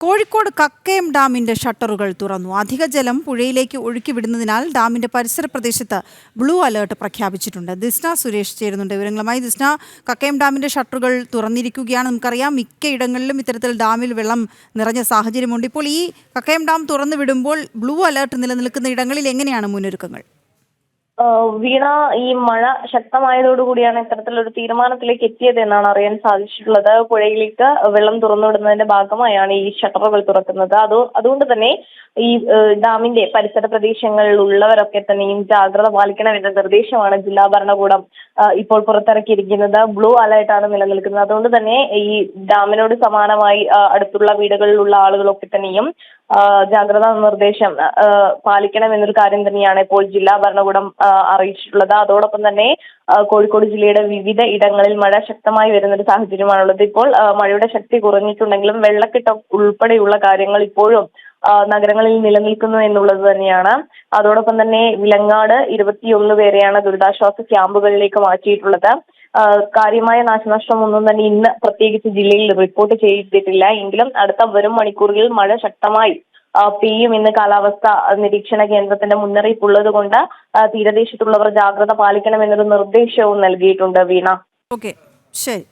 കോഴിക്കോട് കക്കയം ഡാമിന്റെ ഷട്ടറുകൾ തുറന്നു. അധിക ജലം പുഴയിലേക്ക് ഒഴുക്കിവിടുന്നതിനാൽ ഡാമിന്റെ പരിസര പ്രദേശത്ത് ബ്ലൂ അലേർട്ട് പ്രഖ്യാപിച്ചിട്ടുണ്ട്. ദിസ്ന സുരേഷ് ചേരുന്നുണ്ട് വിവരങ്ങളുമായി. ദിസ്ന, കക്കയം ഡാമിന്റെ ഷട്ടറുകൾ തുറന്നിരിക്കുകയാണ്. നമുക്കറിയാം മിക്കയിടങ്ങളിലും ഇത്തരത്തിൽ ഡാമിൽ വെള്ളം നിറഞ്ഞ സാഹചര്യമുണ്ട്. ഇപ്പോൾ ഈ കക്കയം ഡാം തുറന്നു വിടുമ്പോൾ ബ്ലൂ അലേർട്ട് നിലനിൽക്കുന്ന ഇടങ്ങളിൽ എങ്ങനെയാണ് മുന്നൊരുക്കങ്ങൾ? വീണ, ഈ മഴ ശക്തമായതോടുകൂടിയാണ് ഇത്തരത്തിലൊരു തീരുമാനത്തിലേക്ക് എത്തിയത് എന്നാണ് അറിയാൻ സാധിച്ചിട്ടുള്ളത്. പുഴയിലേക്ക് വെള്ളം തുറന്നുവിടുന്നതിന്റെ ഭാഗമായാണ് ഈ ഷട്ടറുകൾ തുറക്കുന്നത്. അതുകൊണ്ട് തന്നെ ഈ ഡാമിന്റെ പരിസര പ്രദേശങ്ങളിൽ ഉള്ളവരൊക്കെ തന്നെയും ജാഗ്രത പാലിക്കണമെന്ന നിർദ്ദേശമാണ് ജില്ലാ ഭരണകൂടം ഇപ്പോൾ പുറത്തിറക്കിയിരിക്കുന്നത്. ബ്ലൂ അലേർട്ടാണ് നിലനിൽക്കുന്നത്. അതുകൊണ്ട് തന്നെ ഈ ഡാമിനോട് സമാനമായി അടുത്തുള്ള വീടുകളിലുള്ള ആളുകളൊക്കെ തന്നെയും ജാഗ്രതാ നിർദ്ദേശം പാലിക്കണമെന്നൊരു കാര്യം തന്നെയാണ് ഇപ്പോൾ ജില്ലാ ഭരണകൂടം അറിയിച്ചിട്ടുള്ളത്. അതോടൊപ്പം തന്നെ കോഴിക്കോട് ജില്ലയുടെ വിവിധ ഇടങ്ങളിൽ മഴ ശക്തമായി വരുന്നൊരു സാഹചര്യമാണുള്ളത്. ഇപ്പോൾ മഴയുടെ ശക്തി കുറഞ്ഞിട്ടുണ്ടെങ്കിലും വെള്ളക്കെട്ട് ഉൾപ്പെടെയുള്ള കാര്യങ്ങൾ ഇപ്പോഴും നഗരങ്ങളിൽ നിലനിൽക്കുന്നു എന്നുള്ളത് തന്നെയാണ്. അതോടൊപ്പം തന്നെ വിലങ്ങാട് 21 പേരെയാണ് ദുരിതാശ്വാസ ക്യാമ്പുകളിലേക്ക് മാറ്റിയിട്ടുള്ളത്. കാര്യമായ നാശനഷ്ടമൊന്നും തന്നെ ഇന്ന് പ്രത്യേകിച്ച് ജില്ലയിൽ റിപ്പോർട്ട് ചെയ്തിട്ടില്ല. എങ്കിലും അടുത്ത വരും മണിക്കൂറുകളിൽ മഴ ശക്തമായി പെയ്യുമെന്ന് കാലാവസ്ഥ നിരീക്ഷണ കേന്ദ്രത്തിന്റെ മുന്നറിയിപ്പ് ഉള്ളത് കൊണ്ട് തീരദേശത്തുള്ളവർ ജാഗ്രത പാലിക്കണമെന്നൊരു നിർദ്ദേശവും നൽകിയിട്ടുണ്ട്. വീണ, ഓക്കെ, ശരി.